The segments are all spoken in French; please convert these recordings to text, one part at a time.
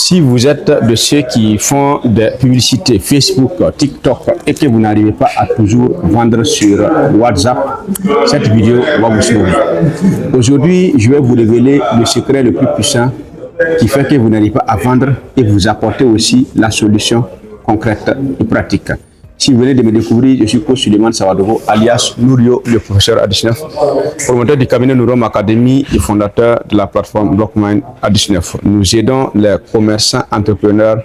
Si vous êtes de ceux qui font des publicités Facebook, TikTok et que vous n'arrivez pas à toujours vendre sur WhatsApp, cette vidéo va vous sauver. Aujourd'hui, je vais vous révéler le secret le plus puissant qui fait que vous n'arrivez pas à vendre et vous apporter aussi la solution concrète et pratique. Si vous venez de me découvrir, je suis coach Suleiman Sawadogo, alias Nourio, le professeur Ad19, promoteur du cabinet Nourom Academy et fondateur de la plateforme Blockmind Ad19. Nous aidons les commerçants entrepreneurs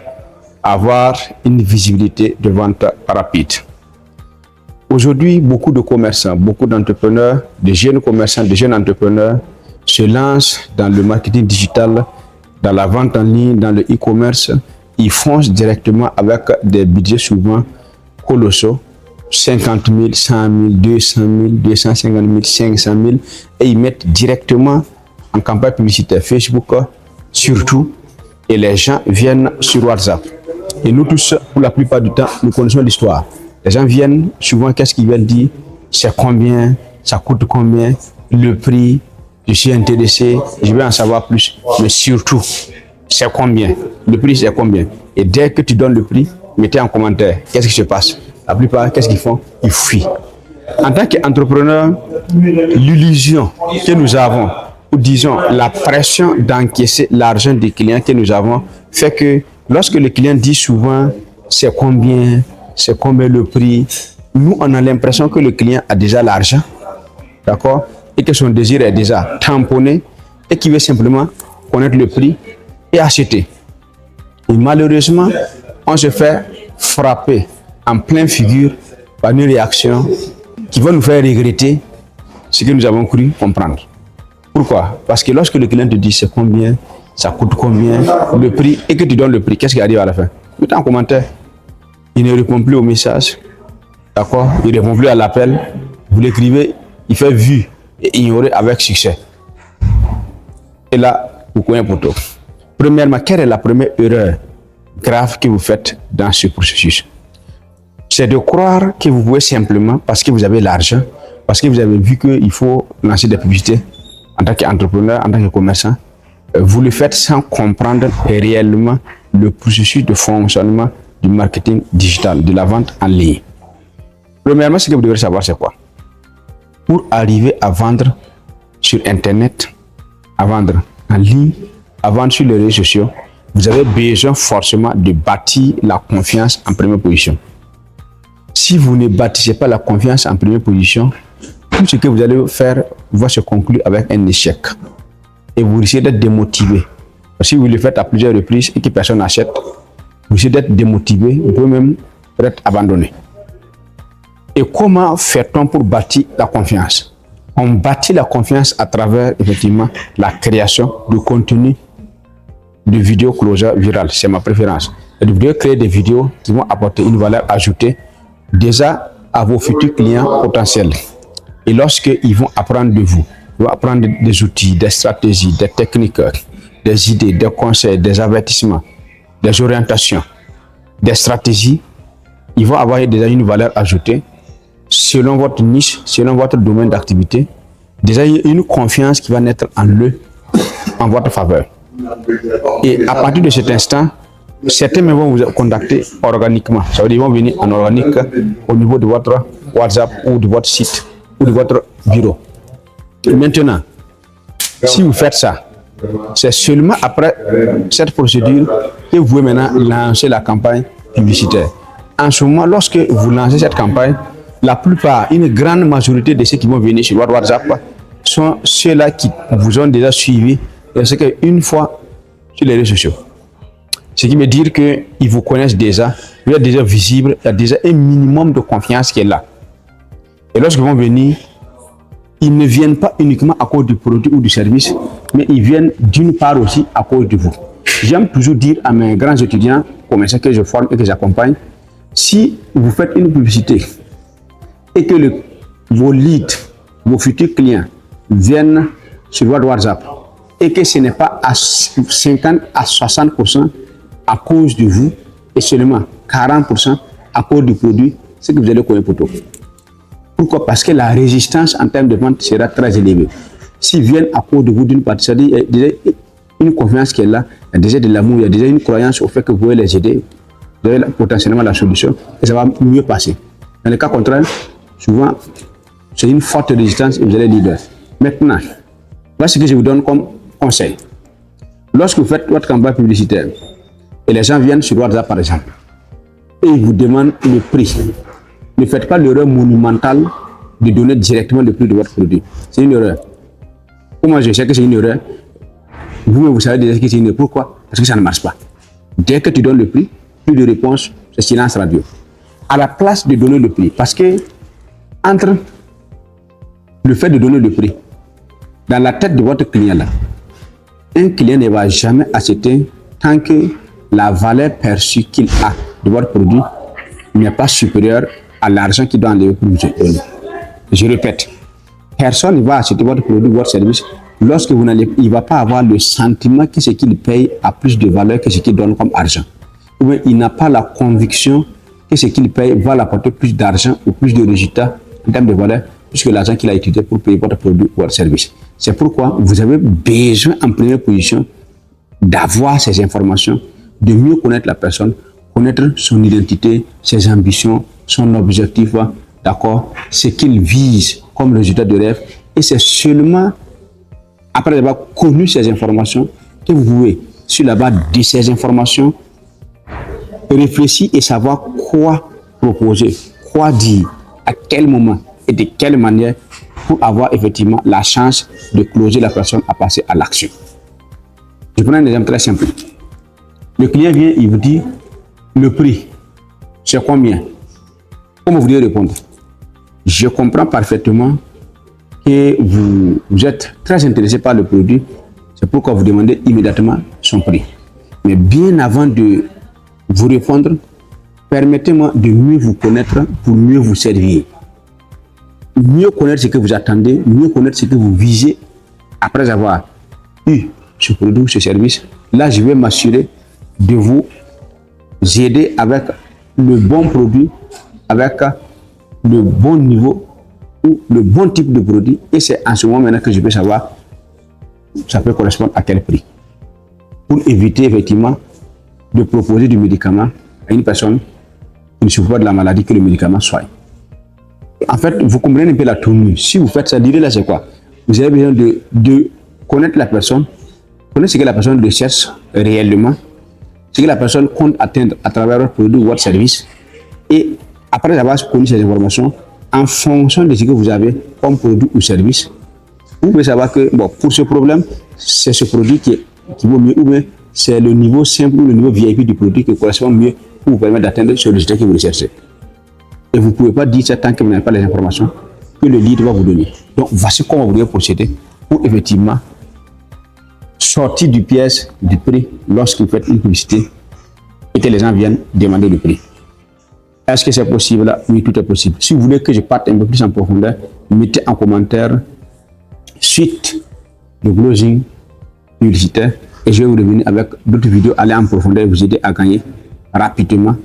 à avoir une visibilité de vente rapide. Aujourd'hui, beaucoup de commerçants, beaucoup d'entrepreneurs, de jeunes commerçants, de jeunes entrepreneurs se lancent dans le marketing digital, dans la vente en ligne, dans le e-commerce. Ils foncent directement avec des budgets souvent colossaux, 50 000, 100 000, 200 000, 250 000, 500 000, et ils mettent directement en campagne publicitaire Facebook, surtout, et les gens viennent sur WhatsApp. Et nous tous, pour la plupart du temps, nous connaissons l'histoire. Les gens viennent, souvent, qu'est-ce qu'ils viennent dire? C'est combien? Ça coûte combien? Le prix? Je suis intéressé, je veux en savoir plus. Mais surtout, c'est combien? Le prix, c'est combien? Et dès que tu donnes le prix, mettez en commentaire qu'est-ce qui se passe. La plupart, qu'est-ce qu'ils font? Ils fuient. En tant qu'entrepreneur, l'illusion que nous avons, ou disons la pression d'encaisser l'argent des clients que nous avons, fait que lorsque le client dit souvent c'est combien le prix, nous on a l'impression que le client a déjà l'argent, d'accord, et que son désir est déjà tamponné et qu'il veut simplement connaître le prix et acheter. Et malheureusement, on se fait frapper en pleine figure par une réaction qui va nous faire regretter ce que nous avons cru comprendre. Pourquoi? Parce que lorsque le client te dit c'est combien, ça coûte combien, le prix, et que tu donnes le prix, qu'est-ce qui arrive à la fin? Mettez en commentaire. Il ne répond plus au message, d'accord? Il ne répond plus à l'appel. Vous l'écrivez, il fait vu et ignorer avec succès. Et là, vous connaissez pour tout. Premièrement, quelle est la première erreur grave que vous faites dans ce processus? C'est de croire que vous pouvez simplement, parce que vous avez l'argent, parce que vous avez vu qu'il faut lancer des publicités en tant qu'entrepreneur, en tant que commerçant, vous le faites sans comprendre réellement le processus de fonctionnement du marketing digital, de la vente en ligne. Premièrement, ce que vous devez savoir, c'est quoi? Pour arriver à vendre sur Internet, à vendre en ligne, à vendre sur les réseaux sociaux, vous avez besoin forcément de bâtir la confiance en première position. Si vous ne bâtissez pas la confiance en première position, tout ce que vous allez faire va se conclure avec un échec. Et vous risquez d'être démotivé. Si vous le faites à plusieurs reprises et que personne n'achète, vous risquez d'être démotivé, vous pouvez même être abandonné. Et comment fait-on pour bâtir la confiance? On bâtit la confiance à travers effectivement la création de contenu de vidéos closure virales, c'est ma préférence. Et vous devez créer des vidéos qui vont apporter une valeur ajoutée déjà à vos futurs clients potentiels. Et lorsqu'ils vont apprendre de vous, ils vont apprendre des outils, des stratégies, des techniques, des idées, des conseils, des avertissements, des orientations, des stratégies, ils vont avoir déjà une valeur ajoutée selon votre niche, selon votre domaine d'activité. Déjà une confiance qui va naître en eux, en votre faveur. Et à partir de cet instant, certains vont vous contacter organiquement. Ça veut dire qu'ils vont venir en organique au niveau de votre WhatsApp ou de votre site ou de votre bureau. Et maintenant, si vous faites ça, c'est seulement après cette procédure que vous pouvez maintenant lancer la campagne publicitaire. En ce moment, lorsque vous lancez cette campagne, la plupart, une grande majorité de ceux qui vont venir sur votre WhatsApp sont ceux-là qui vous ont déjà suivi. C'est qu'une fois sur les réseaux sociaux, ce qui veut dire qu'ils vous connaissent déjà, vous êtes déjà visible, il y a déjà un minimum de confiance qui est là. Et lorsqu'ils vont venir, ils ne viennent pas uniquement à cause du produit ou du service, mais ils viennent d'une part aussi à cause de vous. J'aime toujours dire à mes grands étudiants, commerçants que je forme et que j'accompagne, si vous faites une publicité et que vos leads, vos futurs clients viennent sur votre WhatsApp, et que ce n'est pas à 50 à 60% à cause de vous et seulement 40% à cause du produit, c'est que vous allez connaître pour tout. Pourquoi? Parce que la résistance en termes de vente sera très élevée. S'ils viennent à cause de vous d'une partie, c'est-à-dire une confiance qui est là, il y a déjà de l'amour, il y a déjà une croyance au fait que vous pouvez les aider, vous avez potentiellement la solution et ça va mieux passer. Dans le cas contraire, souvent, c'est une forte résistance et vous allez leader. Maintenant, voici ce que je vous donne comme conseil. Lorsque vous faites votre campagne publicitaire et les gens viennent sur WhatsApp par exemple et ils vous demandent le prix, ne faites pas l'erreur monumentale de donner directement le prix de votre produit. C'est une erreur. Pour moi, je sais que c'est une erreur. Vous savez déjà que c'est une erreur. Pourquoi? Parce que ça ne marche pas. Dès que tu donnes le prix, plus de réponse, c'est silence radio. À la place de donner le prix, parce que entre le fait de donner le prix, dans la tête de votre client là, un client ne va jamais acheter tant que la valeur perçue qu'il a de votre produit n'est pas supérieure à l'argent qu'il doit enlever pour vous donner. Je répète, personne ne va acheter votre produit, votre service, lorsque vous n'allez, il ne va pas avoir le sentiment que ce qu'il paye a plus de valeur que ce qu'il donne comme argent. Ou bien il n'a pas la conviction que ce qu'il paye va l'apporter plus d'argent ou plus de résultats en termes de valeur, plus que l'argent qu'il a utilisé pour payer votre produit ou votre service. C'est pourquoi vous avez besoin en première position d'avoir ces informations, de mieux connaître la personne, connaître son identité, ses ambitions, son objectif, d'accord, ce qu'il vise comme résultat de rêve. Et c'est seulement après avoir connu ces informations que vous pouvez, sur la base de ces informations, réfléchir et savoir quoi proposer, quoi dire, à quel moment et de quelle manière pour avoir effectivement la chance de closer la personne à passer à l'action. Je prends un exemple très simple. Le client vient, il vous dit le prix, c'est combien? Comment vous voulez répondre? Je comprends parfaitement que vous êtes très intéressé par le produit, c'est pourquoi vous demandez immédiatement son prix. Mais bien avant de vous répondre, permettez-moi de mieux vous connaître pour mieux vous servir. Mieux connaître ce que vous attendez, mieux connaître ce que vous visez après avoir eu ce produit, ce service. Là, je vais m'assurer de vous aider avec le bon produit, avec le bon niveau ou le bon type de produit. Et c'est en ce moment maintenant que je peux savoir ça peut correspondre à quel prix. Pour éviter effectivement de proposer du médicament à une personne qui ne souffre pas de la maladie que le médicament soit. En fait, vous comprenez un peu la tournure. Si vous faites ça, l'idée là c'est quoi? Vous avez besoin de connaître la personne, connaître ce que la personne recherche réellement, ce que la personne compte atteindre à travers votre produit ou votre service. Et après avoir connu ces informations, en fonction de ce que vous avez comme produit ou service, vous pouvez savoir que bon, pour ce problème, c'est ce produit qui vaut mieux, ou bien c'est le niveau simple ou le niveau VIP du produit qui correspond mieux pour vous permettre d'atteindre ce résultat que vous recherchez. Et vous ne pouvez pas dire ça tant que vous n'avez pas les informations que le lead va vous donner. Donc, voici comment vous devez procéder pour effectivement sortir du piège du prix lorsque vous faites une publicité et que les gens viennent demander le prix. Est-ce que c'est possible? Oui, tout est possible. Si vous voulez que je parte un peu plus en profondeur, mettez en commentaire suite le closing publicitaire et je vais vous revenir avec d'autres vidéos, aller en profondeur et vous aider à gagner rapidement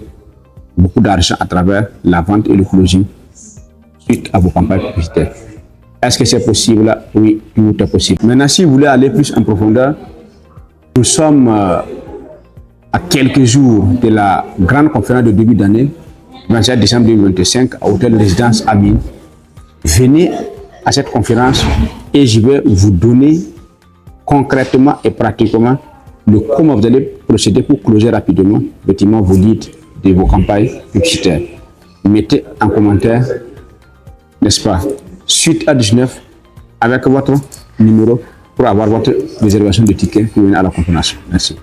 beaucoup d'argent à travers la vente et le closing suite à vos campagnes publicitaires. Est-ce que c'est possible? Oui, tout est possible. Maintenant, si vous voulez aller plus en profondeur, nous sommes à quelques jours de la grande conférence de début d'année, 27 décembre 2025, à Hôtel Résidence Amin. Venez à cette conférence et je vais vous donner concrètement et pratiquement le comment vous allez procéder pour closer rapidement effectivement vos leads de vos campagnes publicitaires. Mettez en commentaire, n'est-ce pas, suite à 19 avec votre numéro pour avoir votre réservation de ticket pour venir à la conférence. Merci.